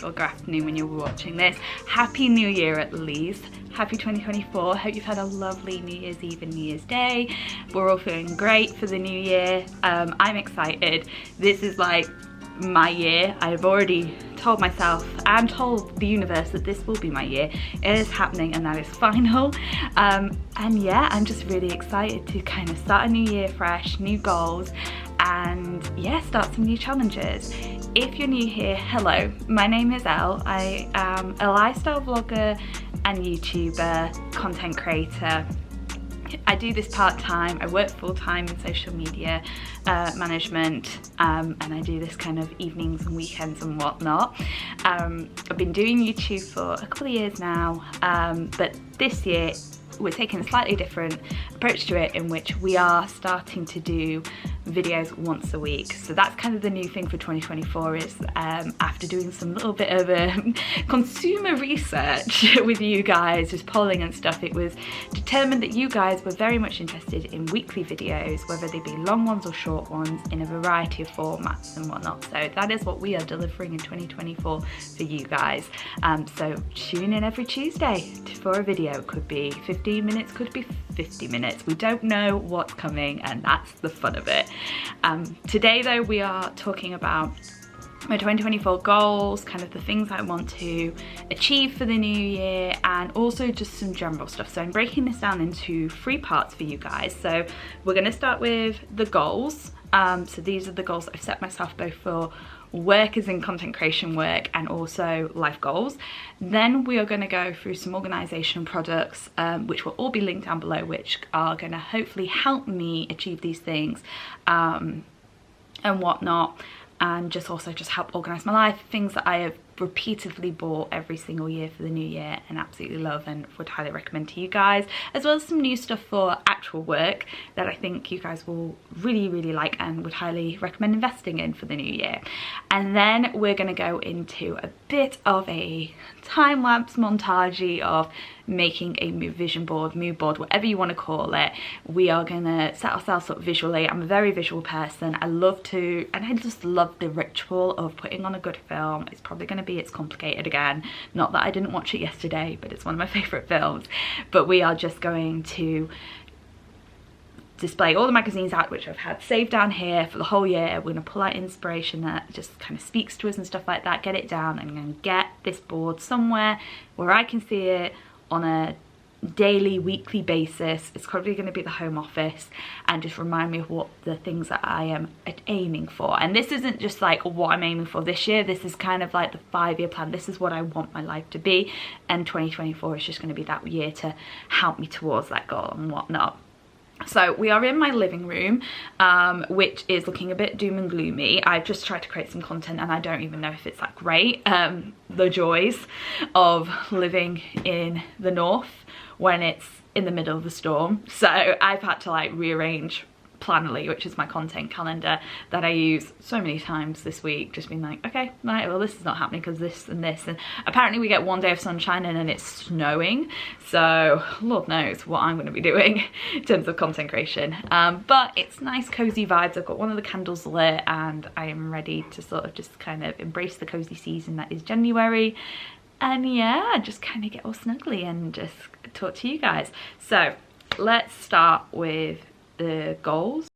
or good afternoon when you're watching this. Happy New Year at least. Happy 2024. Hope you've had a lovely New Year's Eve and New Year's Day. We're all feeling great for the new year. I'm excited. This is like my year. I've already told myself and told the universe that this will be my year. It is happening and that is final. And yeah, I'm just really excited to kind of start a new year fresh, new goals, and yeah, start some new challenges. If you're new here, hello, my name is Elle. I am a lifestyle vlogger and YouTuber, content creator. I do this part-time. I work full-time in social media management, and I do this kind of evenings and weekends and whatnot. I've been doing YouTube for a couple of years now, but this year we're taking a slightly different approach to it, in which we are starting to do videos once a week. So that's kind of the new thing for 2024 is after doing some little bit of consumer research with you guys, just polling and stuff, it was determined that you guys were very much interested in weekly videos, whether they be long ones or short ones, in a variety of formats and whatnot. So that is what we are delivering in 2024 for you guys. So tune in every Tuesday for a video. It could be 15 minutes, could be 50 minutes. We don't know what's coming, and that's the fun of it. Today though, we are talking about my 2024 goals, kind of the things I want to achieve for the new year, and also just some general stuff. So I'm breaking this down into 3 parts for you guys. So we're going to start with the goals. So these are the goals that I've set myself, both for work as in content creation work and also life goals. Then we are going to go through some organization products, which will all be linked down below, which are going to hopefully help me achieve these things and whatnot, and just help organize my life. Things that I have repeatedly bought every single year for the new year and absolutely love and would highly recommend to you guys, as well as some new stuff for actual work that I think you guys will really like and would highly recommend investing in for the new year. And then we're going to go into a bit of a time-lapse montage of making a vision board, mood board, whatever you want to call it. We are going to set ourselves up visually. I'm a very visual person. I just love the ritual of putting on a good film. It's probably going to be It's Complicated again. Not that I didn't watch it yesterday, but it's one of my favorite films. But we are just going to display all the magazines out which I've had saved down here for the whole year. We're going to pull out inspiration that just kind of speaks to us and stuff like that, get it down, and I'm going to get this board somewhere where I can see it on a daily, weekly basis. It's probably going to be the home office, and just remind me of what the things that I am aiming for. And this isn't just like what I'm aiming for this year, this is kind of like the 5-year plan. This is what I want my life to be, and 2024 is just going to be that year to help me towards that goal and whatnot. So we are in my living room, which is looking a bit doom and gloomy. I've just tried to create some content and I don't even know if it's that great. The joys of living in the north when it's in the middle of the storm. So I've had to like rearrange Planoly, which is my content calendar that I use so many times this week, just being like, okay, right, well this is not happening because this and this, and apparently we get one day of sunshine and then it's snowing, so Lord knows what I'm going to be doing in terms of content creation. But it's nice cozy vibes. I've got one of the candles lit and I am ready to sort of just kind of embrace the cozy season that is January, and yeah, just kind of get all snuggly and just talk to you guys. So let's start with the goals.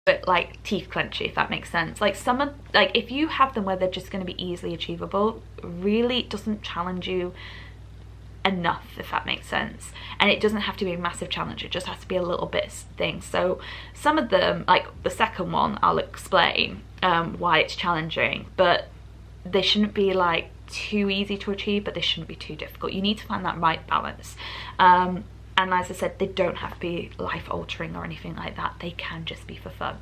bit like teeth clenchy, if that makes sense. Like if you have them where they're just going to be easily achievable, really it doesn't challenge you enough, if that makes sense. And it doesn't have to be a massive challenge, it just has to be a little bit thing. So some of them, like the second one, I'll explain why it's challenging, but they shouldn't be like too easy to achieve, but they shouldn't be too difficult. You need to find that right balance. And as I said, they don't have to be life-altering or anything like that. They can just be for fun.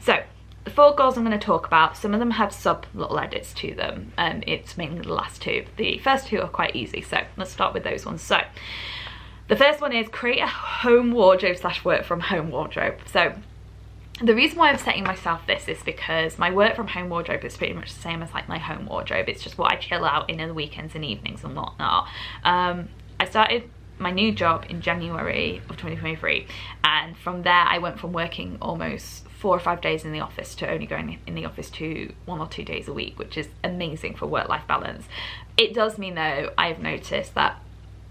So the 4 goals I'm going to talk about, some of them have sub little edits to them. It's mainly the last 2. The first 2 are quite easy, so let's start with those ones. So the first one is create a home wardrobe / work from home wardrobe. So the reason why I'm setting myself this is because my work from home wardrobe is pretty much the same as like my home wardrobe. It's just what I chill out in the weekends and evenings and whatnot. I started my new job in January of 2023, and from there I went from working almost 4 or 5 days in the office to only going in the office to 1 or 2 days a week, which is amazing for work-life balance. It does mean though, I've noticed that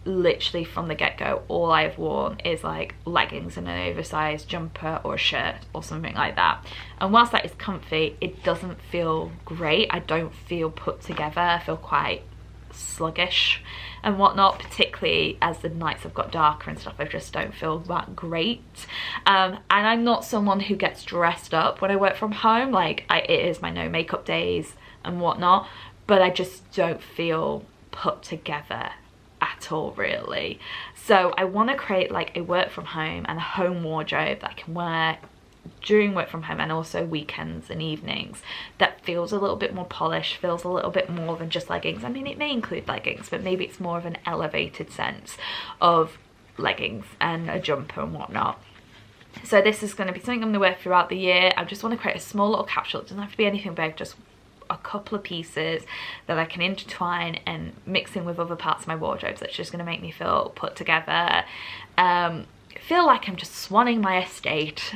literally from the get-go all I've worn is like leggings and an oversized jumper or a shirt or something like that, and whilst that is comfy, it doesn't feel great. I don't feel put together. I feel quite sluggish and whatnot, particularly as the nights have got darker and stuff. I just don't feel that great. And I'm not someone who gets dressed up when I work from home. Like it is my no makeup days and whatnot, but I just don't feel put together at all, really. So I want to create like a work from home and a home wardrobe that I can wear during work from home and also weekends and evenings, that feels a little bit more polished, feels a little bit more than just leggings. I mean, it may include leggings, but maybe it's more of an elevated sense of leggings and a jumper and whatnot. So this is going to be something I'm going to wear throughout the year. I just want to create a small little capsule. It doesn't have to be anything big, just a couple of pieces that I can intertwine and mix in with other parts of my wardrobe. So it's just going to make me feel put together. Feel like I'm just swanning my estate,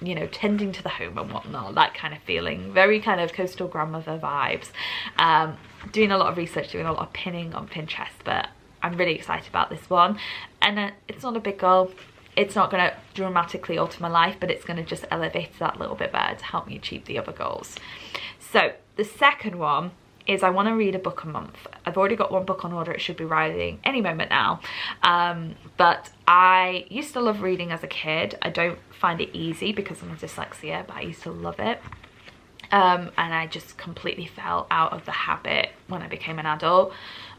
you know, tending to the home and whatnot, that kind of feeling. Very kind of coastal grandmother vibes. Doing a lot of research, doing a lot of pinning on Pinterest, but I'm really excited about this one. And it's not a big goal. It's not going to dramatically alter my life, but it's going to just elevate that little bit better to help me achieve the other goals. So the second one is I want to read a book a month. I've already got 1 book on order. It should be arriving any moment now. But I used to love reading as a kid. I don't find it easy because I'm a dyslexia, but I used to love it. And I just completely fell out of the habit when I became an adult.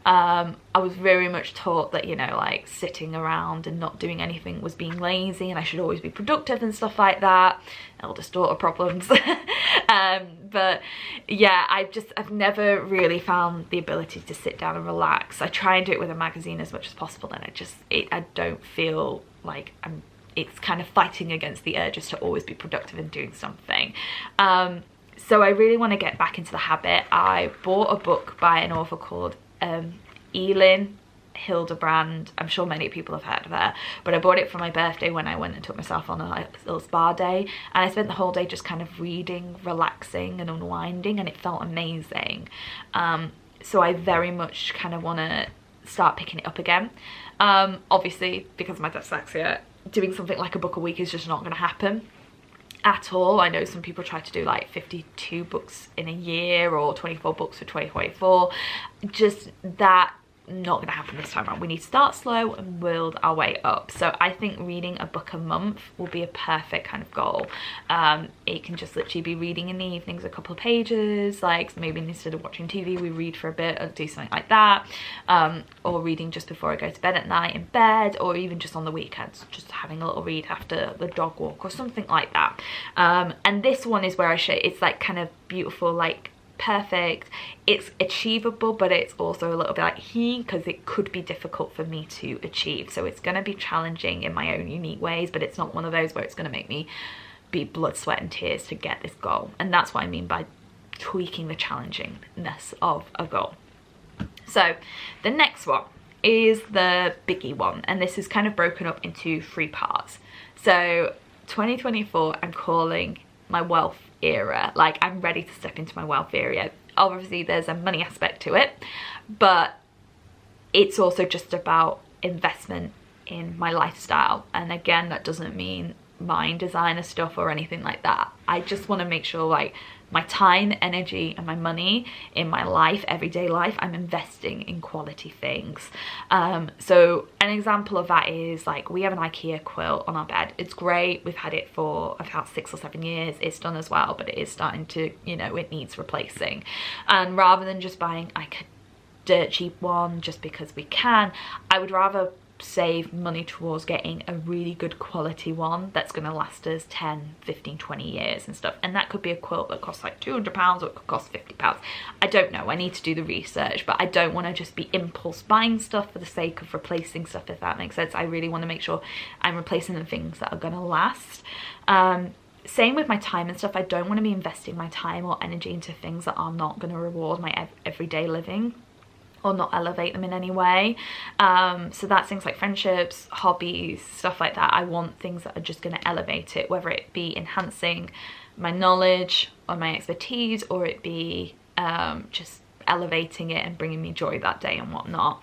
I was very much taught that, you know, like sitting around and not doing anything was being lazy and I should always be productive and stuff like that. Eldest daughter problems. But yeah, I've never really found the ability to sit down and relax. I try and do it with a magazine as much as possible, and I don't feel like it's kind of fighting against the urges to always be productive and doing something. So I really want to get back into the habit. I bought a book by an author called Elin Hildebrand. I'm sure many people have heard of her, but I bought it for my birthday when I went and took myself on a little spa day, and I spent the whole day just kind of reading, relaxing and unwinding, and it felt amazing. So I very much kind of want to start picking it up again. Obviously, because of my dyslexia, doing something like a book a week is just not going to happen at all. I know some people try to do like 52 books in a year or 24 books for 2024. Just that not going to happen this time around. We need to start slow and build our way up. So I think reading a book a month will be a perfect kind of goal. It can just literally be reading in the evenings, a couple of pages, like maybe instead of watching TV we read for a bit or do something like that, or reading just before I go to bed at night in bed, or even just on the weekends, just having a little read after the dog walk or something like that. And this one is where I show it's like kind of beautiful, like perfect, it's achievable, but it's also a little bit like because it could be difficult for me to achieve. So it's going to be challenging in my own unique ways, but it's not one of those where it's going to make me be blood, sweat and tears to get this goal. And that's what I mean by tweaking the challengingness of a goal. So the next one is the biggie one, and this is kind of broken up into 3 parts. So 2024 I'm calling my wealth era. Like, I'm ready to step into my wealth era. Obviously there's a money aspect to it, but it's also just about investment in my lifestyle. And again, that doesn't mean buying designer stuff or anything like that. I just want to make sure like my time, energy and my money in my life, everyday life, I'm investing in quality things. So an example of that is like we have an IKEA quilt on our bed. It's great. We've had it for about 6 or 7 years. It's done as well, but it is starting to, you know, it needs replacing. And rather than just buying like a dirt cheap one just because we can, I would rather save money towards getting a really good quality one that's going to last us 10, 15, 20 years and stuff. And that could be a quilt that costs like £200 or it could cost £50. I don't know, I need to do the research, but I don't want to just be impulse buying stuff for the sake of replacing stuff, if that makes sense. I really want to make sure I'm replacing the things that are going to last. Same with my time and stuff. I don't want to be investing my time or energy into things that are not going to reward my everyday living or not elevate them in any way. So that's things like friendships, hobbies, stuff like that. I want things that are just going to elevate it, whether it be enhancing my knowledge or my expertise, or it be just elevating it and bringing me joy that day and whatnot.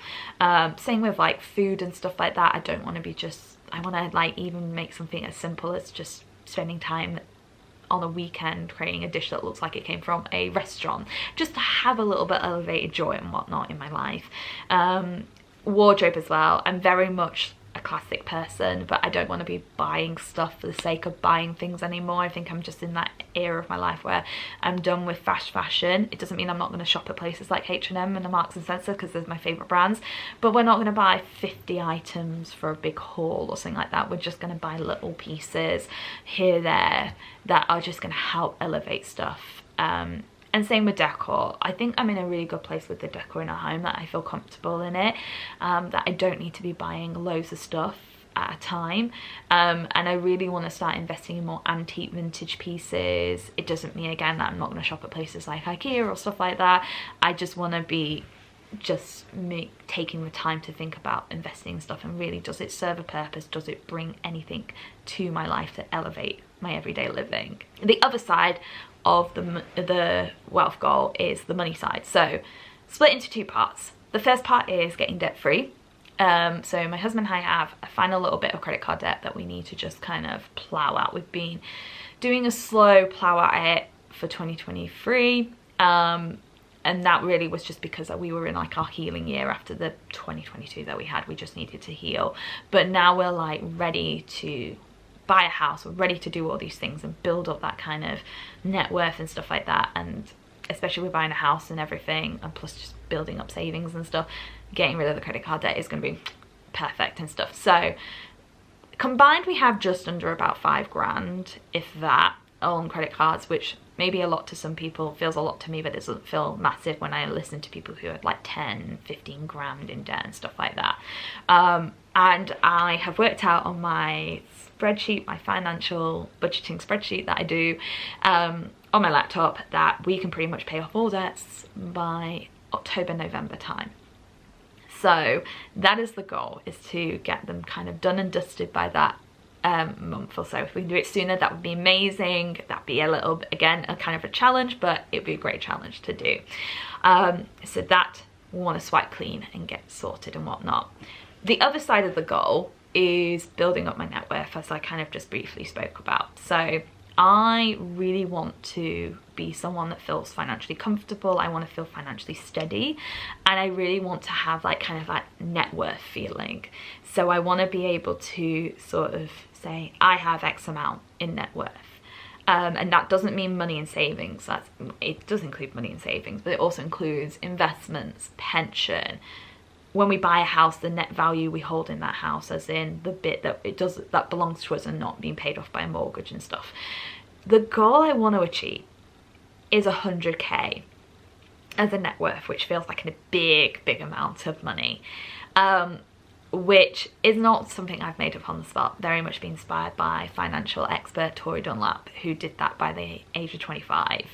Same with like food and stuff like that. I don't want to be just, I want to like even make something as simple as just spending time on a weekend creating a dish that looks like it came from a restaurant, just to have a little bit of elevated joy and whatnot in my life. Wardrobe as well. I'm very much a classic person, but I don't want to be buying stuff for the sake of buying things anymore. I think I'm just in that era of my life where I'm done with fast fashion. It doesn't mean I'm not going to shop at places like H&M and the Marks and Spencer because they're my favourite brands, but we're not going to buy 50 items for a big haul or something like that. We're just going to buy little pieces here, there, that are just going to help elevate stuff. And same with decor. I think I'm in a really good place with the decor in our home, that I feel comfortable in it, that I don't need to be buying loads of stuff at a time. And I really want to start investing in more antique vintage pieces. It doesn't mean, again, that I'm not going to shop at places like IKEA or stuff like that. I just want to be taking the time to think about investing in stuff, and really, does it serve a purpose? Does it bring anything to my life to elevate my everyday living? The other side of the wealth goal is the money side. So split into 2 parts. The first part is getting debt free. So my husband and I have a final little bit of credit card debt that we need to just kind of plow out. We've been doing a slow plow at it for 2023. And that really was just because we were in like our healing year after the 2022 that we had. We just needed to heal. But now we're like ready to buy a house. We're ready to do all these things and build up that kind of net worth and stuff like that. And especially with buying a house and everything, and plus just building up savings and stuff, getting rid of the credit card debt is going to be perfect and stuff. So combined, we have just under about 5 grand, if that, on credit cards, which may be a lot to some people, feels a lot to me, but it doesn't feel massive when I listen to people who have like 10, 15 grand in debt and stuff like that. And I have worked out on my spreadsheet, my financial budgeting spreadsheet that I do on my laptop, that we can pretty much pay off all debts by October, November time. So that is the goal, is to get them kind of done and dusted by that month or so. If we can do it sooner, that would be amazing. That'd be a little, again, a kind of a challenge, but it'd be a great challenge to do. So that we want to swipe clean and get sorted and whatnot. The other side of the goal is building up my net worth, as I kind of just briefly spoke about. So I really want to be someone that feels financially comfortable. I want to feel financially steady, and I really want to have like kind of that net worth feeling. So I want to be able to sort of say, I have X amount in net worth. And that doesn't mean money and savings. It does include money and savings, but it also includes investments, pension. When we buy a house, the net value we hold in that house, as in the bit that belongs to us and not being paid off by a mortgage and stuff. The goal I want to achieve is 100k as a net worth, which feels like a big amount of money, which is not something I've made up on the spot. Very much been inspired by financial expert Tori Dunlap, who did that by the age of 25.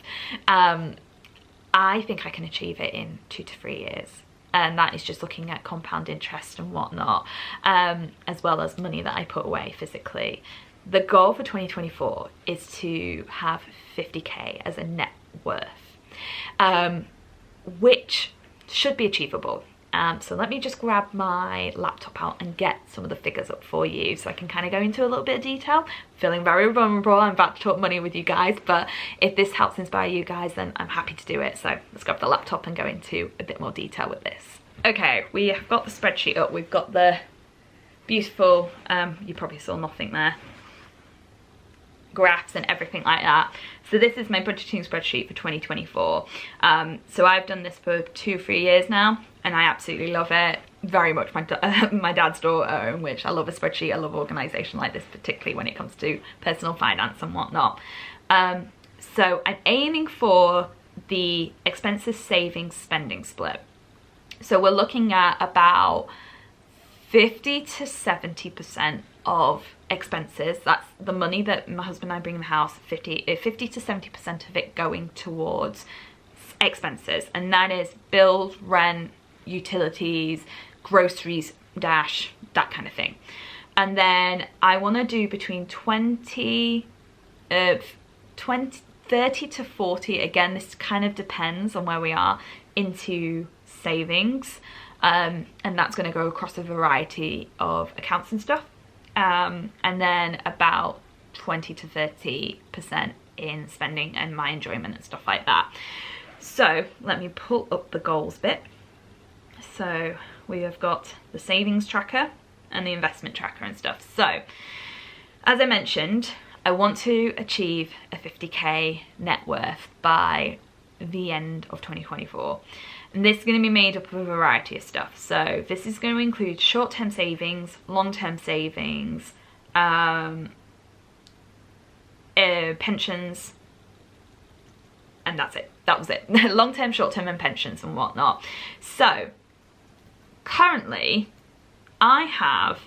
I think I can achieve it in 2 to 3 years. And that is just looking at compound interest and whatnot, as well as money that I put away physically. The goal for 2024 is to have 50k as a net worth, which should be achievable. So let me just grab my laptop out and get some of the figures up for you so I can kind of go into a little bit of detail. Feeling very vulnerable, I'm about to talk money with you guys, but if this helps inspire you guys, then I'm happy to do it. So let's grab the laptop and go into a bit more detail with this. Okay, we have got the spreadsheet up. We've got the beautiful, you probably saw nothing there, graphs and everything like that. So this is my budgeting spreadsheet for 2024. So I've done this for 2-3 years now, and I absolutely love it. Very much my dad's daughter, in which I love a spreadsheet. I love organisation like this, particularly when it comes to personal finance and whatnot. So I'm aiming for the expenses, savings, spending split. So we're looking at about 50 to 70% of expenses. That's the money that my husband and I bring in the house. 50 to 70% of it going towards expenses, and that is bills, rent, utilities, groceries, dash, that kind of thing. And then I want to do between 30 to 40, again this kind of depends on where we are, into savings, and that's going to go across a variety of accounts and stuff, and then about 20 to 30% in spending and my enjoyment and stuff like that. So let me pull up the goals bit. So we have got the savings tracker and the investment tracker and stuff. So as I mentioned, I want to achieve a 50k net worth by the end of 2024. And this is going to be made up of a variety of stuff. So this is going to include short-term savings, long-term savings, pensions, and that's it. That was it. Long-term, short-term, and pensions and whatnot. So currently I have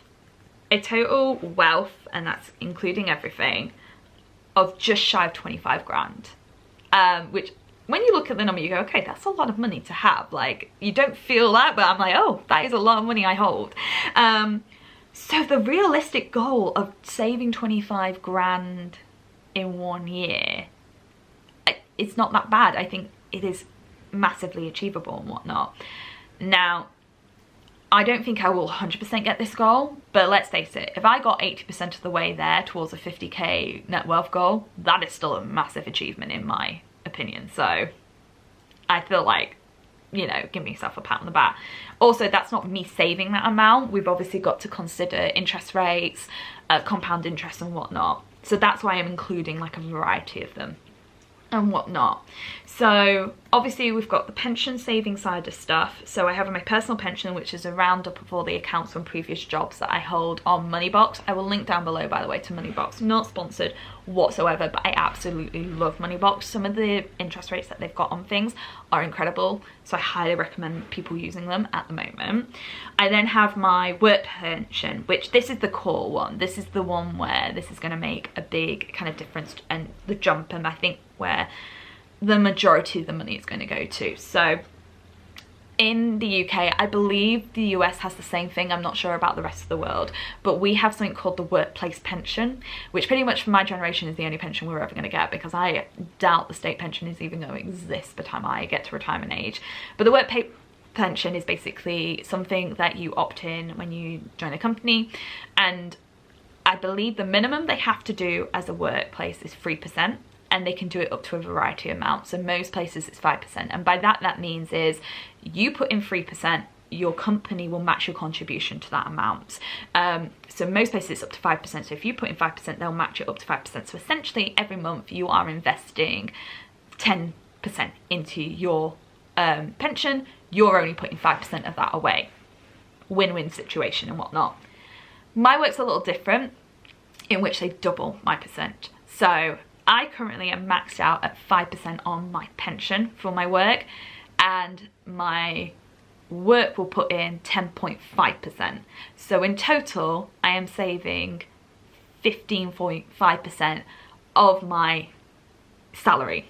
a total wealth, and that's including everything, of just shy of 25 grand, which when you look at the number you go, okay, that's a lot of money to have. Like, you don't feel that, but I'm like, oh, that is a lot of money I hold. So the realistic goal of saving 25 grand in 1 year, it's not that bad. I think it is massively achievable and whatnot. Now, I don't think I will 100% get this goal, but let's face it, if I got 80% of the way there towards a 50k net wealth goal, that is still a massive achievement in my opinion. So I feel like, you know, give myself a pat on the back. Also, that's not me saving that amount. We've obviously got to consider interest rates, compound interest and whatnot. So that's why I'm including like a variety of them and whatnot. So obviously we've got the pension saving side of stuff. So I have my personal pension, which is a roundup of all the accounts from previous jobs that I hold on Moneybox. I will link down below, by the way, to Moneybox. Not sponsored whatsoever, but I absolutely love Moneybox. Some of the interest rates that they've got on things are incredible, so I highly recommend people using them at the moment. I then have my work pension, which this is the core one. This is the one where this is going to make a big kind of difference and the jump, and I think where the majority of the money is going to go to. So in the UK, I believe the US has the same thing. I'm not sure about the rest of the world, but we have something called the workplace pension, which pretty much for my generation is the only pension we're ever going to get, because I doubt the state pension is even going to exist by the time I get to retirement age. But the workplace pension is basically something that you opt in when you join a company, and I believe the minimum they have to do as a workplace is 3%. And they can do it up to a variety of amounts. So most places it's 5%. And by that means is you put in 3%, your company will match your contribution to that amount. So most places it's up to 5%. So if you put in 5%, they'll match it up to 5%. So essentially every month you are investing 10% into your pension. You're only putting 5% of that away. Win-win situation and whatnot. My work's a little different, in which they double my percent. So I currently am maxed out at 5% on my pension for my work, and my work will put in 10.5%. So in total, I am saving 15.5% of my salary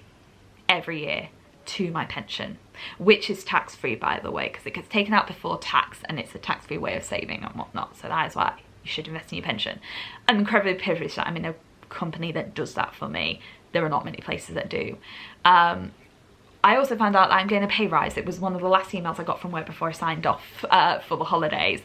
every year to my pension, which is tax-free, by the way, because it gets taken out before tax and it's a tax-free way of saving and whatnot. So that is why you should invest in your pension. I'm incredibly privileged that I'm in a company that does that for me. There are not many places that do. I also found out that I'm getting a pay rise. It was one of the last emails I got from work before I signed off for the holidays.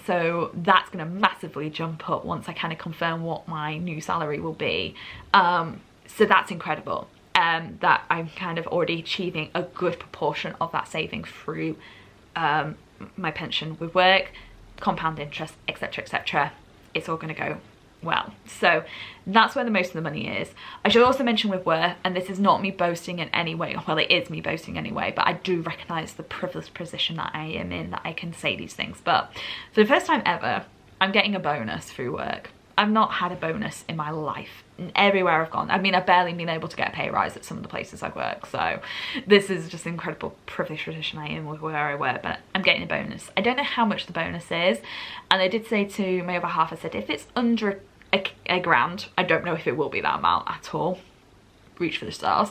So that's going to massively jump up once I kind of confirm what my new salary will be. So that's incredible. That I'm kind of already achieving a good proportion of that savings through my pension with work, compound interest, etc, etc. It's all going to go well. So that's where the most of the money is. I should also mention with work, and this is not me boasting in any way, well, it is me boasting anyway, but I do recognize the privileged position that I am in, that I can say these things. But for the first time ever, I'm getting a bonus through work. I've not had a bonus in my life. Everywhere I've gone, I mean, I've barely been able to get a pay rise at some of the places I work, so this is just an incredible privileged position I am with where I work, but I'm getting a bonus. I don't know how much the bonus is, and I did say to my other half, I said, if it's under a grand, I don't know if it will be that amount at all. Reach for the stars,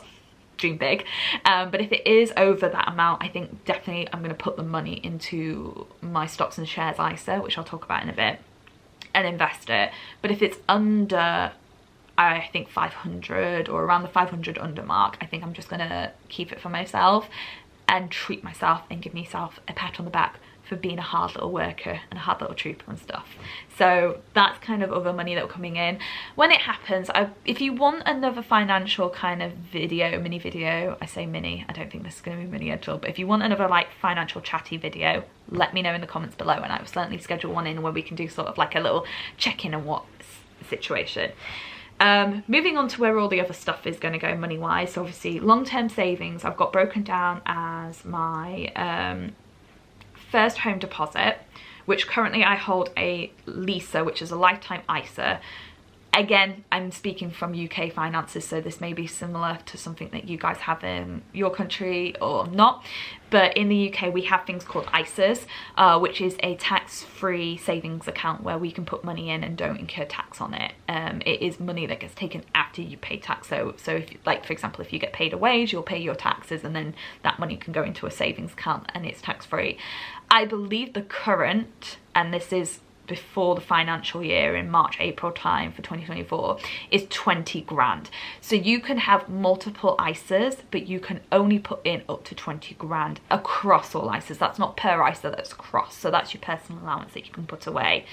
dream big. But if it is over that amount, I think definitely I'm going to put the money into my stocks and shares ISA, which I'll talk about in a bit, and invest it. But if it's under, I think 500 or around the 500 under mark, I think I'm just gonna keep it for myself and treat myself and give myself a pat on the back for being a hard little worker and a hard little trooper and stuff. So that's kind of other money that will coming in. When it happens, if you want another financial kind of video, mini video, I say mini, I don't think this is going to be mini at all, but if you want another like financial chatty video, let me know in the comments below, and I will certainly schedule one in where we can do sort of like a little check-in on what situation. Moving on to where all the other stuff is going to go money wise. So obviously long-term savings I've got broken down as my first home deposit, which currently I hold a LISA, which is a lifetime ISA. Again, I'm speaking from UK finances, so this may be similar to something that you guys have in your country or not. But in the UK, we have things called ISAs, which is a tax-free savings account where we can put money in and don't incur tax on it. It is money that gets taken after you pay tax. So if, like, for example, if you get paid a wage, you'll pay your taxes, and then that money can go into a savings account and it's tax-free. I believe the current, and this is before the financial year in March, April time for 2024, is 20 grand. So you can have multiple ISAs, but you can only put in up to 20 grand across all ISAs. That's not per ISA, that's cross. So that's your personal allowance that you can put away.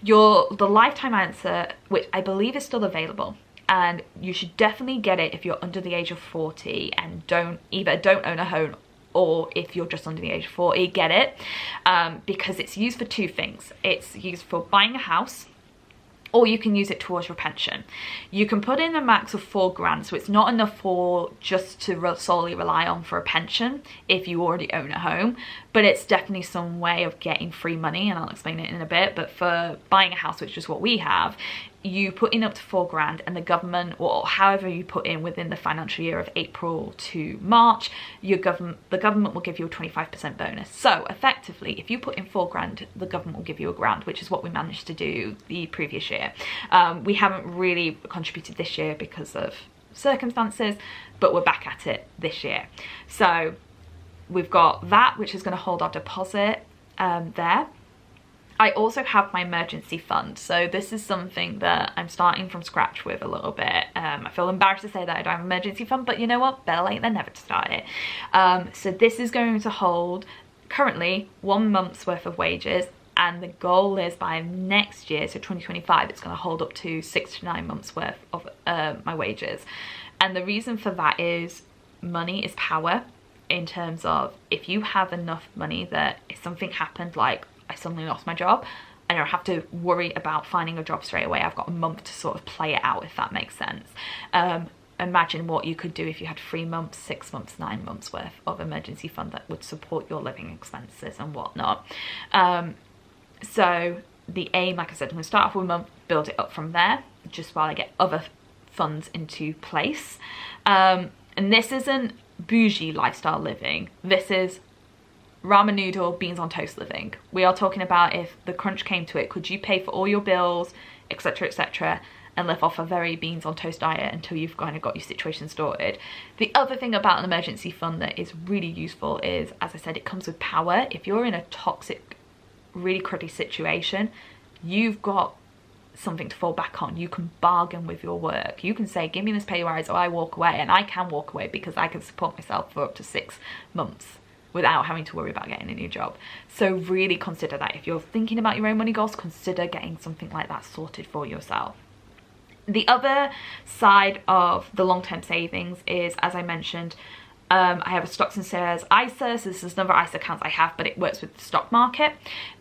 The lifetime ISA, which I believe is still available, and you should definitely get it if you're under the age of 40 and don't own a home, or if you're just under the age of 40, get it, because it's used for two things. It's used for buying a house, or you can use it towards your pension. You can put in a max of 4 grand, so it's not enough for just to solely rely on for a pension if you already own a home, but it's definitely some way of getting free money, and I'll explain it in a bit. But for buying a house, which is what we have, you put in up to 4 grand, and the government, or however you put in within the financial year of April to March, the government will give you a 25% bonus. So effectively, if you put in 4 grand, the government will give you a grand, which is what we managed to do the previous year. We haven't really contributed this year because of circumstances, but we're back at it this year. So we've got that, which is going to hold our deposit there. I also have my emergency fund. So this is something that I'm starting from scratch with a little bit. I feel embarrassed to say that I don't have an emergency fund, but you know what? Better late than never to start it. So this is going to hold currently 1 month's worth of wages, and the goal is by next year, so 2025, it's going to hold up to 6 to 9 months worth of my wages. And the reason for that is money is power, in terms of if you have enough money that if something happened, like I suddenly lost my job, I don't have to worry about finding a job straight away. I've got a month to sort of play it out, if that makes sense. Imagine what you could do if you had 3 months, 6 months, 9 months worth of emergency fund that would support your living expenses and whatnot. So the aim, like I said, I'm going to start off with a month, build it up from there, just while I get other funds into place. And this isn't bougie lifestyle living. This is ramen noodle, beans on toast living. We are talking about if the crunch came to it, could you pay for all your bills, etc, etc, and live off a very beans on toast diet until you've kind of got your situation sorted. The other thing about an emergency fund that is really useful is, as I said, it comes with power. If you're in a toxic, really cruddy situation, you've got something to fall back on. You can bargain with your work. You can say, give me this pay rise or I walk away, and I can walk away because I can support myself for up to 6 months without having to worry about getting a new job. So really consider that. If you're thinking about your own money goals, consider getting something like that sorted for yourself. The other side of the long-term savings is, as I mentioned, I have a stocks and shares ISA. So this is another ISA account I have, but it works with the stock market.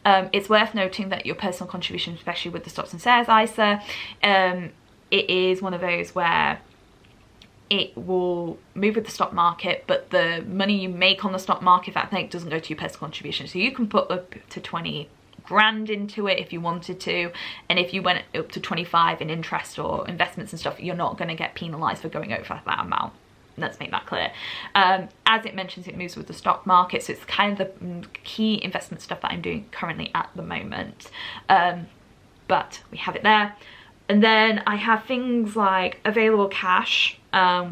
It's worth noting that your personal contribution, especially with the stocks and shares ISA, it is one of those where it will move with the stock market, but the money you make on the stock market, that thing, doesn't go to your personal contribution. So you can put up to 20 grand into it if you wanted to, and if you went up to 25 in interest or investments and stuff, you're not going to get penalized for going over that amount. Let's make that clear. As it mentions, it moves with the stock market, so it's kind of the key investment stuff that I'm doing currently at the moment. But we have it there. And then I have things like available cash,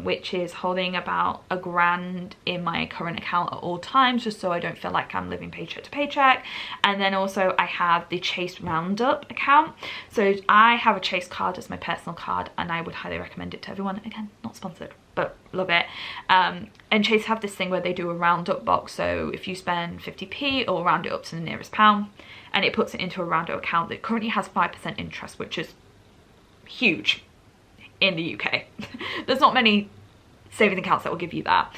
which is holding about £1,000 in my current account at all times, just so I don't feel like I'm living paycheck to paycheck. And then also I have the Chase Roundup account. So I have a Chase card as my personal card, and I would highly recommend it to everyone. Again, not sponsored, but love it. And Chase have this thing where they do a roundup box. So if you spend 50p, it'll round it up to the nearest pound, and it puts it into a roundup account that currently has 5% interest, which is huge in the UK. There's not many savings accounts that will give you that.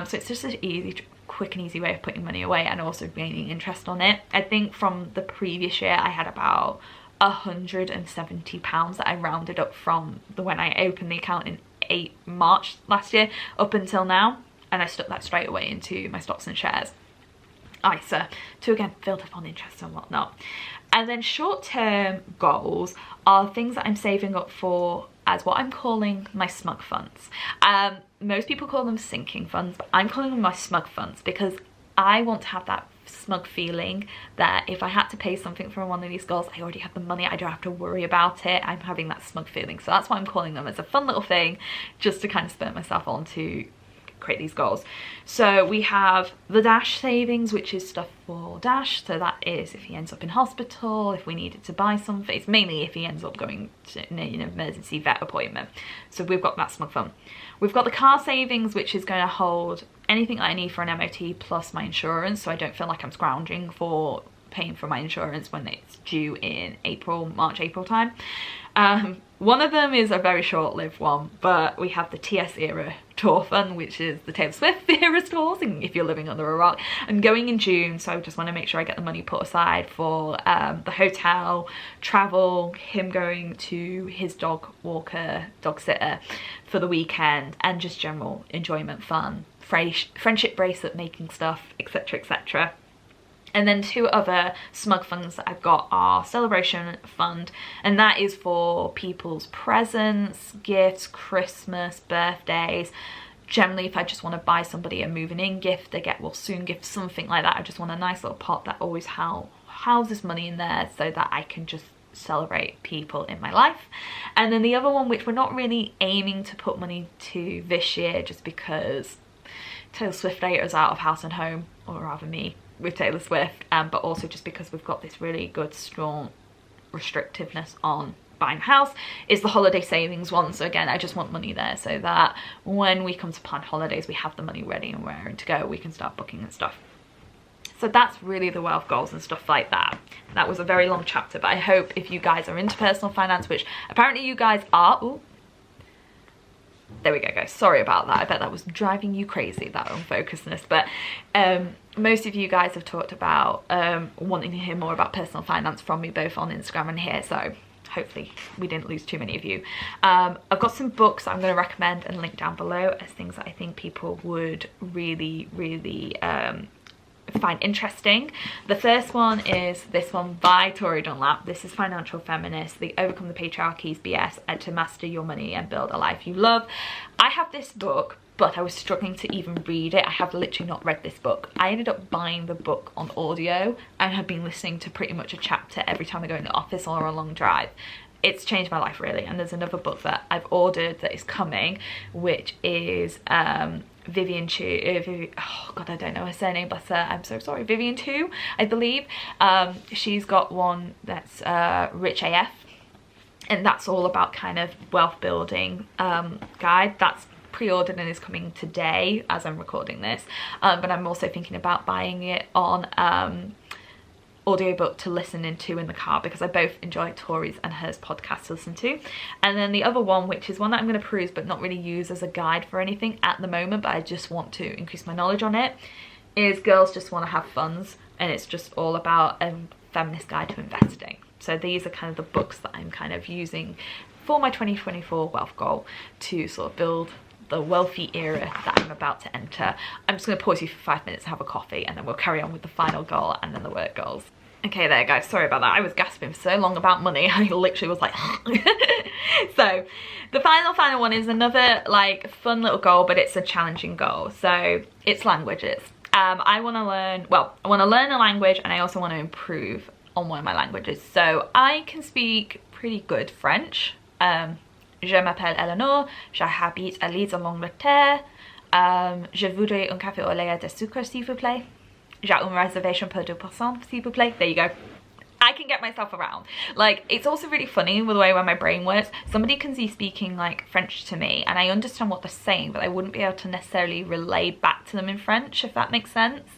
So it's just an easy, quick and easy way of putting money away and also gaining interest on it. I think from the previous year I had about £170 that I rounded up from when I opened the account in March last year up until now, and I stuck that straight away into my stocks and shares ISA to again build up on interest and whatnot. And then short-term goals are things that I'm saving up for as what I'm calling my smug funds. Most people call them sinking funds, but I'm calling them my smug funds because I want to have that smug feeling that if I had to pay something for one of these goals, I already have the money, I don't have to worry about it. I'm having that smug feeling. So that's why I'm calling them, as a fun little thing just to kind of spur myself on to create these goals. So we have the Dash savings, which is stuff for Dash. So that is if he ends up in hospital, if we needed to buy something. It's mainly if he ends up going to an emergency vet appointment. So we've got that smug fund. We've got the car savings, which is going to hold anything I need for an MOT plus my insurance, so I don't feel like I'm scrounging for paying for my insurance when it's due in March, April time. One of them is a very short-lived one, but we have the TS era tour fund, which is the Taylor Swift era tours, if you're living under a rock. I'm going in June, so I just want to make sure I get the money put aside for the hotel, travel, him going to his dog walker, dog sitter for the weekend, and just general enjoyment, fun, friendship bracelet making stuff, etc, etc. And then two other smug funds that I've got are Celebration Fund, and that is for people's presents, gifts, Christmas, birthdays. Generally, if I just want to buy somebody a moving in gift, will soon gift, something like that. I just want a nice little pot that always houses money in there so that I can just celebrate people in my life. And then the other one, which we're not really aiming to put money to this year, just because Taylor Swift data is out of house and home, or rather me with Taylor Swift, but also just because we've got this really good strong restrictiveness on buying a house, is the holiday savings one. So again, I just want money there so that when we come to plan holidays, we have the money ready and raring to go. We can start booking and stuff. So that's really the wealth goals and stuff like that. That was a very long chapter, but I hope if you guys are into personal finance, which apparently you guys are. Ooh, there we go, guys. Sorry about that. I bet that was driving you crazy, that unfocusedness. But most of you guys have talked about wanting to hear more about personal finance from me, both on Instagram and here. So hopefully we didn't lose too many of you. I've got some books I'm going to recommend and link down below as things that I think people would really, really find interesting. The first one is this one by Tori Dunlap. This is Financial Feminist, the Overcome the Patriarchy's BS and to Master Your Money and Build a Life You Love. I have this book, but I was struggling to even read it. I have literally not read this book. I ended up buying the book on audio and have been listening to pretty much a chapter every time I go in the office or on a long drive. It's changed my life, really. And there's another book that I've ordered that is coming, which is Vivian Chu, oh god, I don't know her surname, but I'm so sorry, Vivian Tu, I believe. She's got one that's Rich AF, and that's all about kind of wealth building guide. That's pre-ordered and is coming today as I'm recording this, but I'm also thinking about buying it on audiobook to listen into in the car, because I both enjoy Tori's and hers podcast to listen to. And then the other one, which is one that I'm going to peruse but not really use as a guide for anything at the moment, but I just want to increase my knowledge on it, is Girls Just Want to Have Funds, and it's just all about a feminist guide to investing. So these are kind of the books that I'm kind of using for my 2024 wealth goal to sort of build the wealthy era that I'm about to enter. I'm just going to pause you for 5 minutes and have a coffee, and then we'll carry on with the final goal and then the work goals. Okay, there guys, sorry about that. I was gasping for so long about money. I literally was like So the final one is another like fun little goal, but it's a challenging goal. So it's languages. I want to learn a language, and I also want to improve on one of my languages. So I can speak pretty good French. Je m'appelle Ellenor, j'habite à Leeds en Angleterre. Je voudrais un café au lait de sucre, s'il vous plaît. J'ai une réservation pour 2%, s'il vous plaît. There you go. I can get myself around. Like, it's also really funny with the way where my brain works. Somebody can be speaking like French to me and I understand what they're saying, but I wouldn't be able to necessarily relay back to them in French, if that makes sense.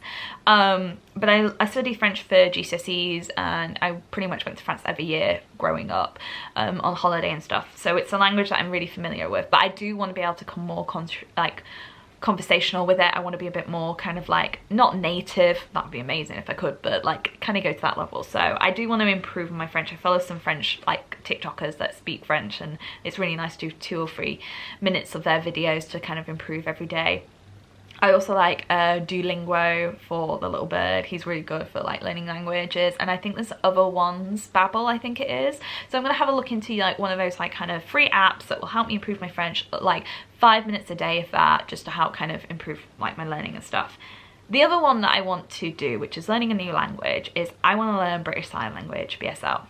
But I studied French for GCSEs, and I pretty much went to France every year growing up on holiday and stuff. So it's a language that I'm really familiar with, but I do want to be able to come more conversational with it. I want to be a bit more kind of like, not native, that would be amazing if I could, but like kind of go to that level. So I do want to improve my French. I follow some French like TikTokers that speak French, and it's really nice to do 2 or 3 minutes of their videos to kind of improve every day. I also like Duolingo for the little bird. He's really good for like learning languages, and I think there's other ones, Babbel I think it is. So I'm gonna have a look into like one of those like kind of free apps that will help me improve my French, like 5 minutes a day if that, just to help kind of improve like my learning and stuff. The other one that I want to do, which is learning a new language, is I want to learn British Sign Language, BSL.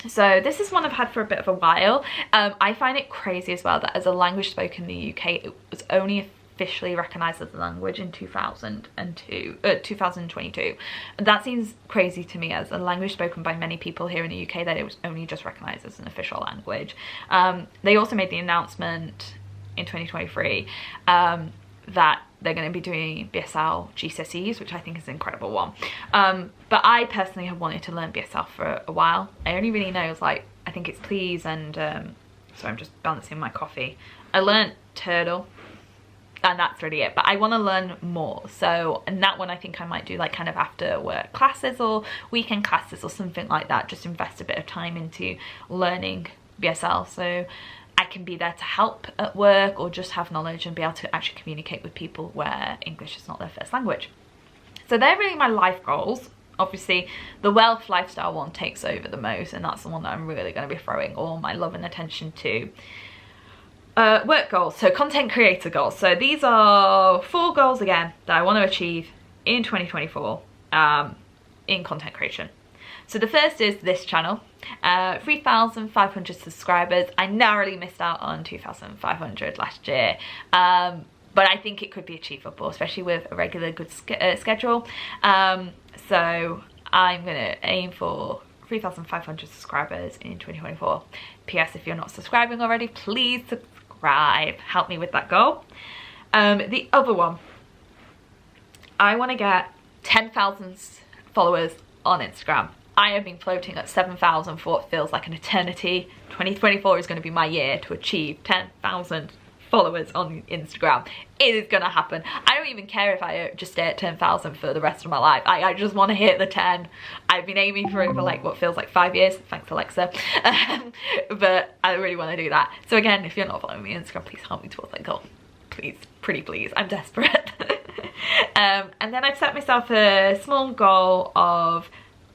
So this is one I've had for a bit of a while. I find it crazy as well that as a language spoken in the UK, it was only officially recognised as a language in 2022. That seems crazy to me as a language spoken by many people here in the UK, that it was only just recognised as an official language. They also made the announcement in 2023 that they're going to be doing BSL GCSEs, which I think is an incredible one. But I personally have wanted to learn BSL for a while. I only really know like, I think it's please and so I'm just balancing my coffee. I learned turtle, and that's really it, but I want to learn more. So, and that one I think I might do like kind of after work classes or weekend classes or something like that, just invest a bit of time into learning BSL so I can be there to help at work or just have knowledge and be able to actually communicate with people where English is not their first language. So they're really my life goals. Obviously the wealth lifestyle one takes over the most, and that's the one that I'm really going to be throwing all my love and attention to. Work goals, so content creator goals. So these are 4 goals again that I want to achieve in 2024 in content creation. So the first is this channel, 3,500 subscribers. I narrowly missed out on 2,500 last year, but I think it could be achievable, especially with a regular good schedule. So I'm gonna aim for 3,500 subscribers in 2024. PS, if you're not subscribing already, please subscribe. Help me with that goal. The other one, I want to get 10,000 followers on Instagram. I have been floating at 7,000 for what feels like an eternity. 2024 is going to be my year to achieve 10,000 followers on Instagram. It is going to happen. I don't even care if I just stay at 10,000 for the rest of my life. I just want to hit the 10. I've been aiming for it for like what feels like 5 years, thanks Alexa. But I really want to do that. So again, if you're not following me on Instagram, please help me towards that goal. Please, pretty please, I'm desperate. And then I've set myself a small goal of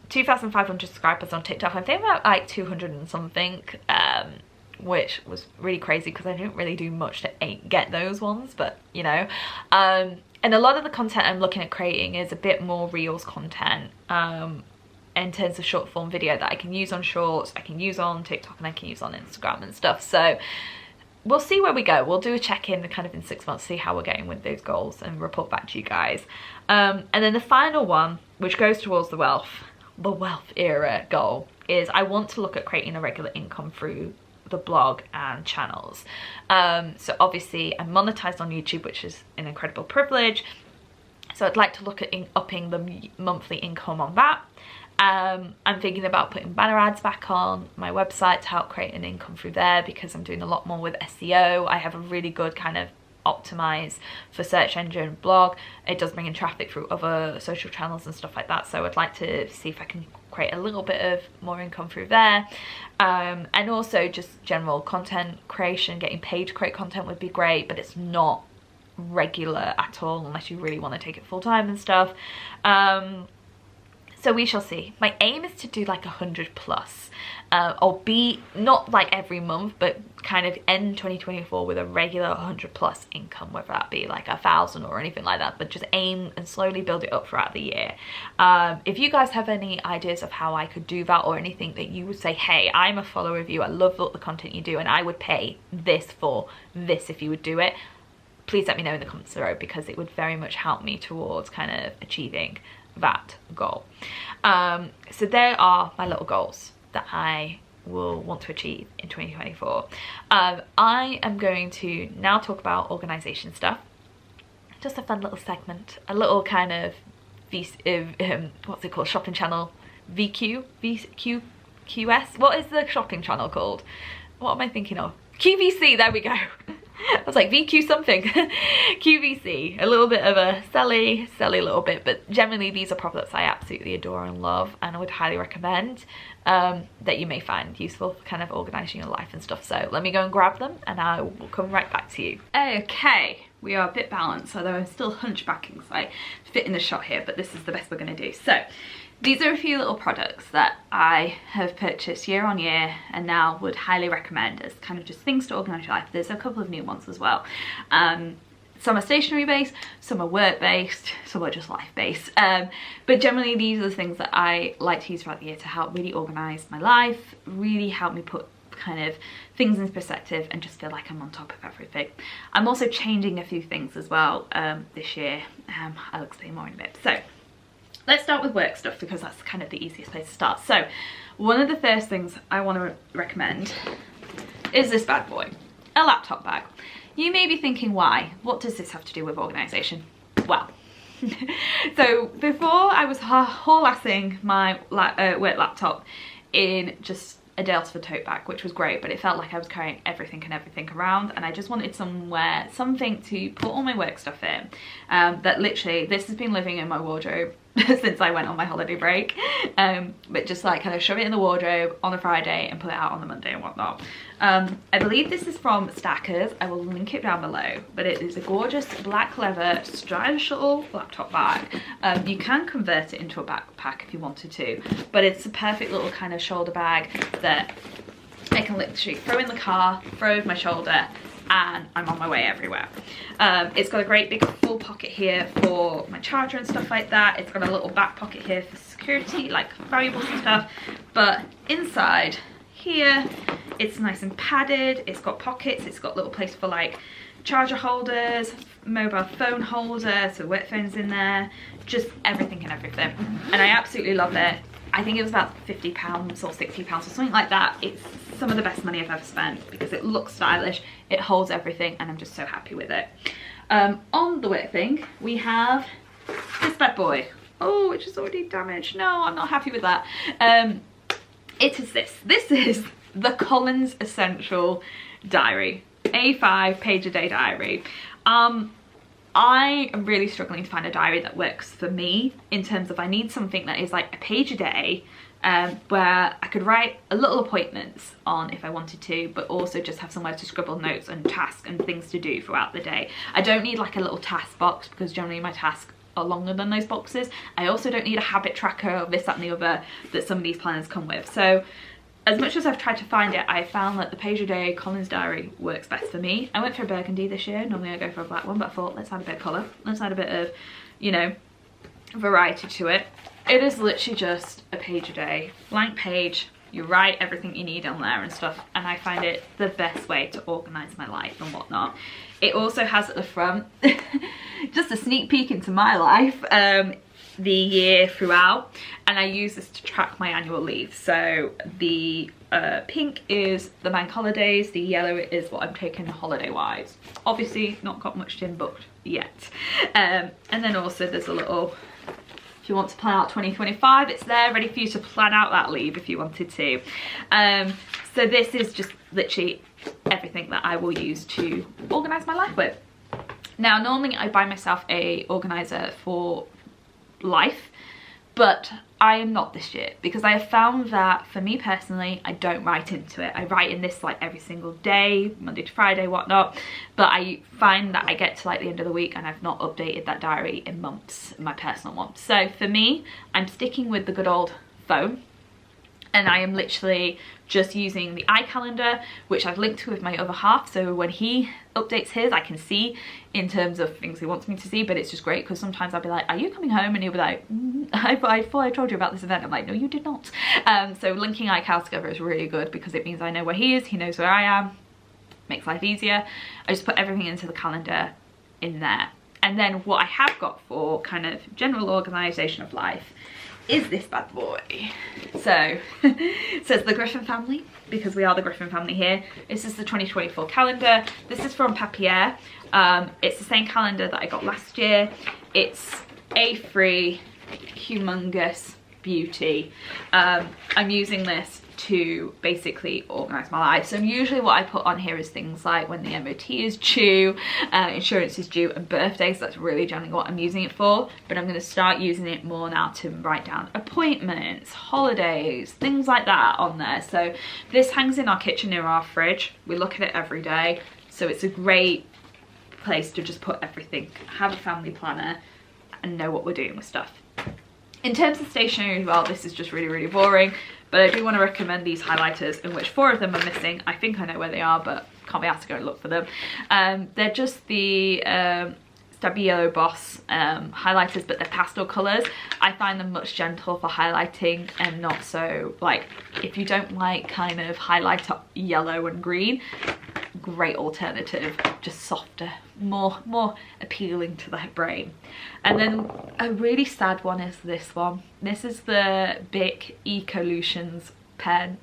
2,500 subscribers on TikTok. I'm thinking about like 200 and something, which was really crazy because I didn't really do much to get those ones, but you know. And a lot of the content I'm looking at creating is a bit more Reels content in terms of short form video that I can use on Shorts, I can use on TikTok, and I can use on Instagram and stuff. So we'll see where we go. We'll do a check-in kind of in 6 months, see how we're getting with those goals and report back to you guys. And then the final one, which goes towards the wealth the wealth era goal is I want to look at creating a regular income through the blog and channels. So obviously I'm monetized on YouTube, which is an incredible privilege. So I'd like to look at upping the monthly income on that. I'm thinking about putting banner ads back on my website to help create an income through there, because I'm doing a lot more with SEO. I have a really good kind of optimize for search engine blog. It does bring in traffic through other social channels and stuff like that, so I'd like to see if I can create a little bit of more income through there. And also just general content creation, getting paid to create content would be great, but it's not regular at all unless you really want to take it full-time and stuff. So we shall see. My aim is to do like 100 plus, or be not like every month, but kind of end 2024 with a regular 100 plus income, whether that be like 1,000 or anything like that, but just aim and slowly build it up throughout the year. If you guys have any ideas of how I could do that, or anything that you would say, hey, I'm a follower of you, I love the content you do, and I would pay this for this if you would do it, please let me know in the comments below, because it would very much help me towards kind of achieving that goal. So there are my little goals that I will want to achieve in 2024. I am going to now talk about organization stuff. Just a fun little segment, a little kind of what's it called, shopping channel, VQS. What is the shopping channel called? What am I thinking of? QVC, there we go. I was like VQ something. QVC, a little bit of a silly little bit, but generally these are products I absolutely adore and love, and I would highly recommend that you may find useful for kind of organising your life and stuff. So let me go and grab them and I will come right back to you. Okay, we are a bit balanced, although I'm still hunchbacking, so I fit in the shot here, but this is the best we're going to do. So these are a few little products that I have purchased year on year and now would highly recommend as kind of just things to organise your life. There's a couple of new ones as well. Some are stationery based, some are work based, some are just life based. But generally these are the things that I like to use throughout the year to help really organise my life, really help me put kind of things into perspective and just feel like I'm on top of everything. I'm also changing a few things as well this year. I'll explain more in a bit. So let's start with work stuff, because that's kind of the easiest place to start. So one of the first things I want to recommend is this bad boy, a laptop bag. You may be thinking, why? What does this have to do with organisation? Well, so before I was haul-assing my work laptop in just a Delta tote bag, which was great, but it felt like I was carrying everything around, and I just wanted something to put all my work stuff in. That literally, this has been living in my wardrobe since I went on my holiday break, but just like kind of shove it in the wardrobe on a Friday and put it out on the Monday and whatnot. I believe this is from Stackers. I will link it down below, but it is a gorgeous black leather stylish little laptop bag. You can convert it into a backpack if you wanted to, but it's a perfect little kind of shoulder bag that I can literally throw in the car, throw over my shoulder, and I'm on my way everywhere. It's got a great big full pocket here for my charger and stuff like that. It's got a little back pocket here for security, like valuables and stuff, but inside here it's nice and padded. It's got pockets, it's got a little place for like charger holders, mobile phone holder, so work phones in there, just everything. And I absolutely love it. I think it was about £50 or £60 or something like that. It's some of the best money I've ever spent because it looks stylish, it holds everything, and I'm just so happy with it. On the work thing, we have this bad boy. Oh, which is already damaged. No, I'm not happy with that. It is this. This is the Collins Essential Diary. A5 page a day diary. I am really struggling to find a diary that works for me in terms of I need something that is like a page a day, where I could write a little appointments on if I wanted to, but also just have somewhere to scribble notes and tasks and things to do throughout the day. I don't need like a little task box because generally my tasks are longer than those boxes. I also don't need a habit tracker or this, that and the other that some of these planners come with. So as much as I've tried to find it, I found that the page a day Collins diary works best for me. I went for a burgundy this year. Normally I go for a black one, but I thought let's add a bit of colour. Let's add a bit of, you know, variety to it. It is literally just a page a day, blank page. You write everything you need on there and stuff, and I find it the best way to organise my life and whatnot. It also has at the front, just a sneak peek into my life, the year throughout, and I use this to track my annual leave. So the pink is the bank holidays, the yellow is what I'm taking holiday wise. Obviously not got much in booked yet. And then also there's a little, if you want to plan out 2025, it's there ready for you to plan out that leave if you wanted to. So this is just literally everything that I will use to organise my life with. Now, normally I buy myself a organiser for life, but I am not this year, because I have found that for me personally, I don't write into it. I write in this like every single day, Monday to Friday, whatnot, but I find that I get to like the end of the week and I've not updated that diary in months, my personal one. So for me, I'm sticking with the good old phone, and I am literally just using the iCalendar, which I've linked to with my other half, so when he updates his, I can see in terms of things he wants me to see. But it's just great because sometimes I'll be like, are you coming home? And he'll be like, I thought I told you about this event. I'm like, no, you did not. So linking iCal together is really good because it means I know where he is, he knows where I am, makes life easier. I just put everything into the calendar in there. And then what I have got for kind of general organisation of life is this bad boy. So it says the Griffin family, because we are the Griffin family here. This is the 2024 calendar. This is from Papier. It's the same calendar that I got last year. It's A3, humongous beauty. I'm using this to basically organise my life. So usually what I put on here is things like when the MOT is due, insurance is due, and birthdays. That's really generally what I'm using it for, but I'm going to start using it more now to write down appointments, holidays, things like that on there. So this hangs in our kitchen near our fridge. We look at it every day, so it's a great place to just put everything, have a family planner and know what we're doing with stuff. In terms of stationery as well, this is just really, really boring, but I do want to recommend these highlighters, in which 4 of them are missing. I think I know where they are, but can't be asked to go and look for them. They're just the Stabilo Boss highlighters, but they're pastel colours. I find them much gentle for highlighting and not so, like, if you don't like kind of highlighter yellow and green, great alternative, just softer, more appealing to the brain. And then a really sad one is this one. This is the Bic Ecolutions pen.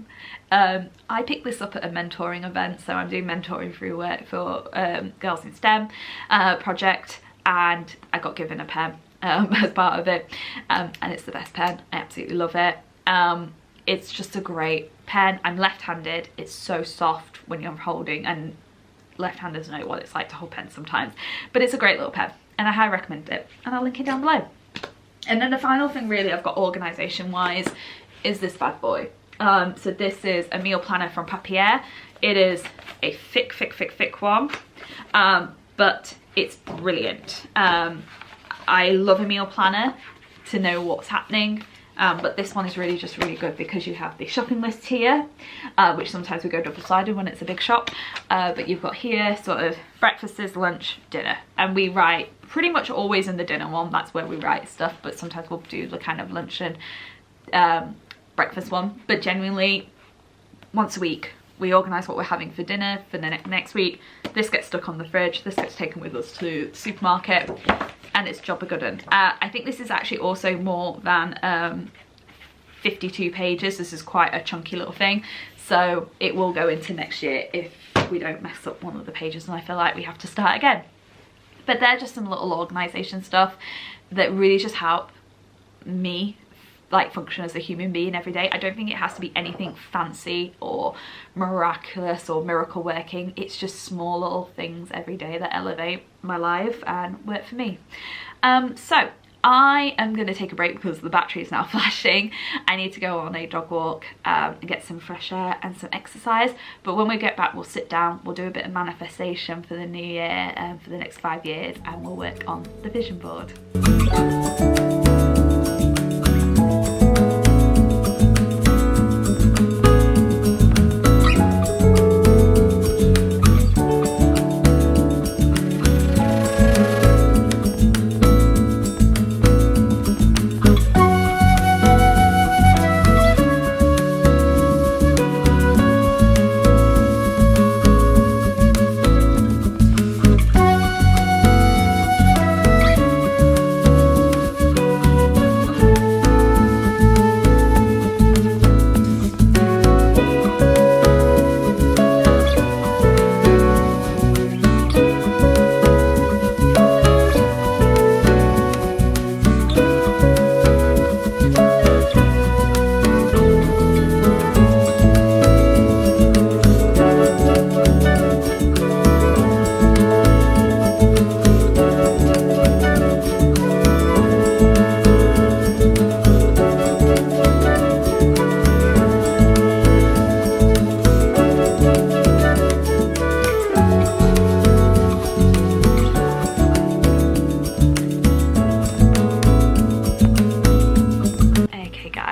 I picked this up at a mentoring event, so I'm doing mentoring through work for Girls in STEM project, and I got given a pen as part of it, and it's the best pen. I absolutely love it. It's just a great pen. I'm left-handed. It's so soft when you're holding, and left-handers know what it's like to hold pens sometimes, but it's a great little pen and I highly recommend it, and I'll link it down below. And then the final thing really I've got organisation wise is this bad boy. So this is a meal planner from Papier. It is a thick one, but it's brilliant. I love a meal planner to know what's happening. But this one is really just really good because you have the shopping list here, which sometimes we go double-sided when it's a big shop, but you've got here sort of breakfasts, lunch, dinner, and we write pretty much always in the dinner one. That's where we write stuff, but sometimes we'll do the kind of lunch and breakfast one. But genuinely once a week we organise what we're having for dinner for the next week. This gets stuck on the fridge, this gets taken with us to the supermarket, and it's job a good one. I think this is actually also more than 52 pages. This is quite a chunky little thing, so it will go into next year if we don't mess up one of the pages and I feel like we have to start again. But they're just some little organisation stuff that really just help me like function as a human being every day. I don't think it has to be anything fancy or miraculous or miracle working. It's just small little things every day that elevate my life and work for me. So I am going to take a break because the battery is now flashing. I need to go on a dog walk and get some fresh air and some exercise. But when we get back, we'll sit down, we'll do a bit of manifestation for the new year and for the next 5 years, and we'll work on the vision board.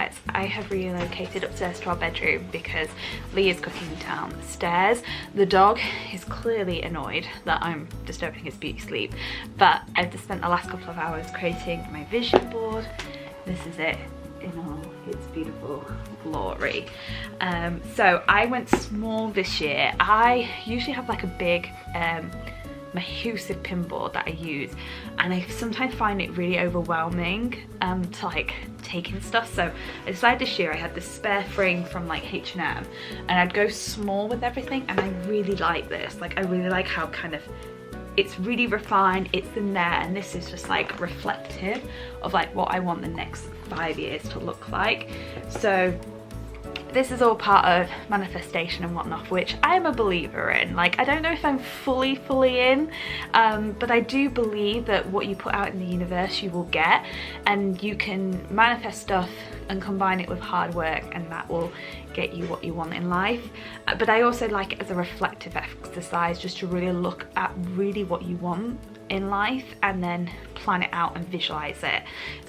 guys, I have relocated upstairs to our bedroom because Lee is cooking downstairs. The dog is clearly annoyed that I'm disturbing his beauty sleep, but I've just spent the last couple of hours creating my vision board. This is it in all its beautiful glory. So I went small this year. I usually have like a big Mahusive pin board that I use, and I sometimes find it really overwhelming to like take in stuff. So I decided this year I had this spare frame from like H&M, and I'd go small with everything, and I really like this. Like I really like how kind of it's really refined, it's in there, and this is just like reflective of like what I want the next 5 years to look like. So this is all part of manifestation and whatnot, which I am a believer in. Like, I don't know if I'm fully in, but I do believe that what you put out in the universe you will get, and you can manifest stuff and combine it with hard work, and that will get you what you want in life. But I also like it as a reflective exercise, just to really look at really what you want in life and then plan it out and visualize it.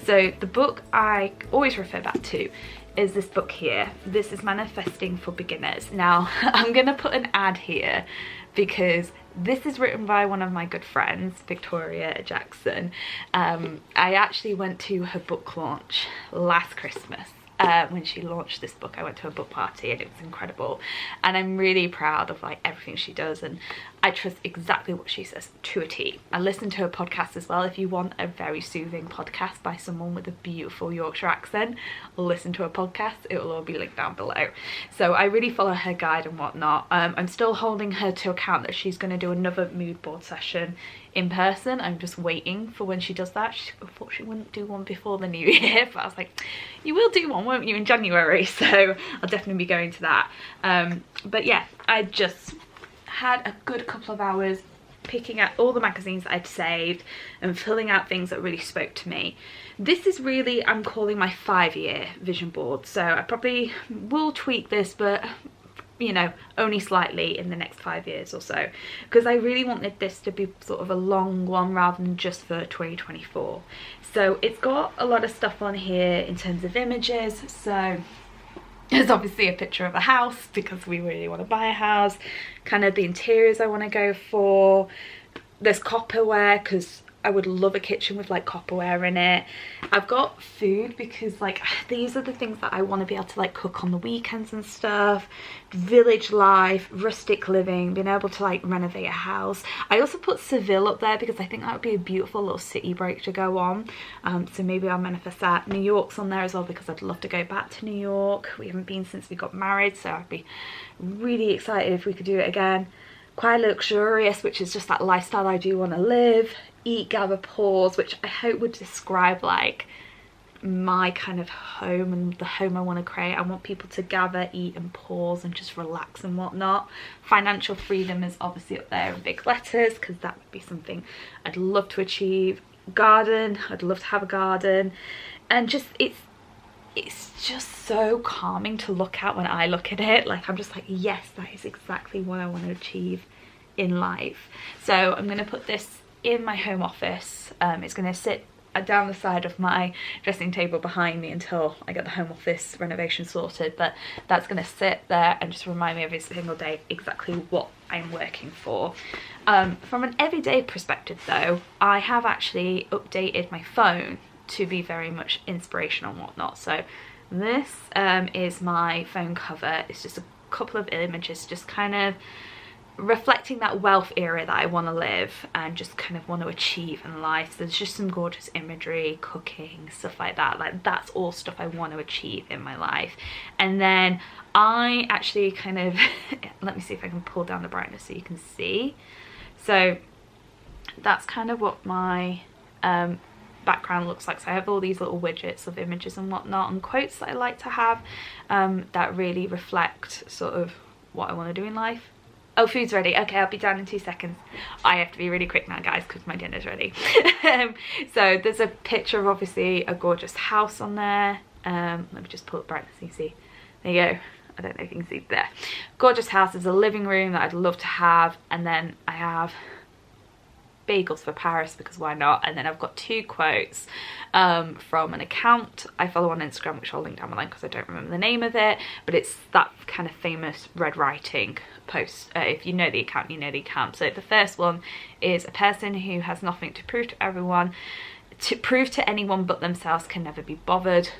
So the book I always refer back to is this book here. This is Manifesting for Beginners. Now I'm gonna put an ad here because this is written by one of my good friends, Victoria Jackson. I actually went to her book launch last Christmas. When she launched this book, I went to a book party and it was incredible, and I'm really proud of like everything she does, and I trust exactly what she says to a T. I listen to her podcast as well. If you want a very soothing podcast by someone with a beautiful Yorkshire accent, listen to her podcast. It will all be linked down below. So I really follow her guide and whatnot. I'm still holding her to account that she's going to do another mood board session in person. I'm just waiting for when she does that. She thought she wouldn't do one before the new year, but I was like, you will do one, won't you, in January? So I'll definitely be going to that. But yeah, I just had a good couple of hours picking out all the magazines that I'd saved and filling out things that really spoke to me. This is really, I'm calling my 5-year vision board. So I probably will tweak this, but you know, only slightly in the next 5 years or so, because I really wanted this to be sort of a long one rather than just for 2024. So it's got a lot of stuff on here in terms of images. So there's obviously a picture of a house because we really want to buy a house, kind of the interiors I want to go for. There's copperware because I would love a kitchen with like copperware in it. I've got food because like these are the things that I want to be able to like cook on the weekends and stuff. Village life, rustic living, being able to like renovate a house. I also put Seville up there because I think that would be a beautiful little city break to go on. So maybe I'll manifest that. New York's on there as well because I'd love to go back to New York. We haven't been since we got married, so I'd be really excited if we could do it again. Quite luxurious, which is just that lifestyle I do want to live. Eat, gather, pause, which I hope would describe like my kind of home and the home I want to create. I want people to gather, eat and pause and just relax and whatnot. Financial freedom is obviously up there in big letters because that would be something I'd love to achieve. Garden, I'd love to have a garden, and just it's just so calming to look at when I look at it. Like I'm just like, yes, that is exactly what I want to achieve in life. So I'm going to put this in my home office. It's going to sit down the side of my dressing table behind me until I get the home office renovation sorted, but that's going to sit there and just remind me every single day exactly what I'm working for. From an everyday perspective though, I have actually updated my phone to be very much inspirational and whatnot. So this is my phone cover. It's just a couple of images just kind of reflecting that wealth era that I want to live and just kind of want to achieve in life. So there's just some gorgeous imagery, cooking, stuff like that. Like that's all stuff I want to achieve in my life. And then I actually kind of let me see if I can pull down the brightness so you can see. So that's kind of what my background looks like. So I have all these little widgets of images and whatnot and quotes that I like to have that really reflect sort of what I want to do in life. Oh, food's ready. Okay, I'll be down in 2 seconds. I have to be really quick now, guys, because my dinner's ready. So there's a picture of obviously a gorgeous house on there. Let me just pull it brightness so you see. There you go. I don't know if you can see there. Gorgeous house. There's a living room that I'd love to have, and then I have bagels for Paris, because why not? And then I've got 2 quotes from an account I follow on Instagram, which I'll link down below because I don't remember the name of it, but it's that kind of famous red writing post. If you know the account, you know the account. So the first one is: a person who has nothing to prove to everyone, to prove to anyone but themselves, can never be bothered.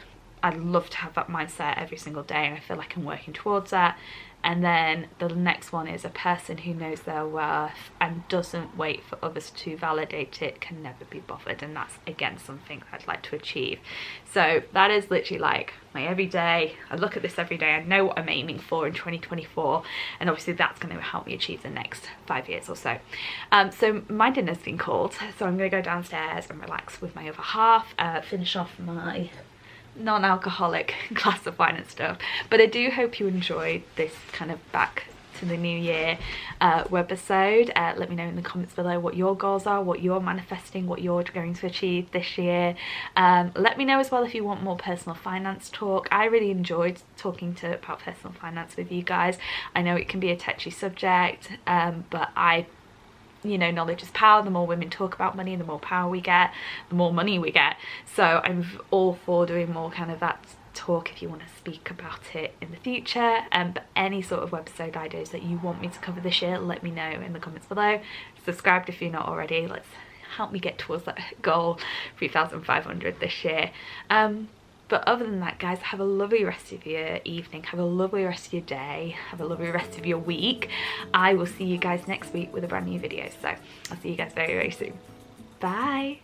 I'd love to have that mindset every single day, and I feel like I'm working towards that. And then the next one is: a person who knows their worth and doesn't wait for others to validate it can never be bothered. And that's, again, something I'd like to achieve. So that is literally like my everyday. I look at this every day. I know what I'm aiming for in 2024, and obviously that's going to help me achieve the next 5 years or so. So my dinner's been called, so I'm going to go downstairs and relax with my other half, finish off my non-alcoholic glass of wine and stuff. But I do hope you enjoyed this kind of back to the new year webisode. Let me know in the comments below what your goals are, what you're manifesting, what you're going to achieve this year. Let me know as well if you want more personal finance talk. I really enjoyed talking about personal finance with you guys. I know it can be a touchy subject, but you know, knowledge is power. The more women talk about money, the more power we get, the more money we get. So I'm all for doing more kind of that talk if you want to speak about it in the future. But any sort of webisode ideas that you want me to cover this year, let me know in the comments below. Subscribe if you're not already. Let's help me get towards that goal, 3,500 this year. But other than that, guys, have a lovely rest of your evening, have a lovely rest of your day, have a lovely rest of your week. I will see you guys next week with a brand new video. So I'll see you guys very, very soon. Bye.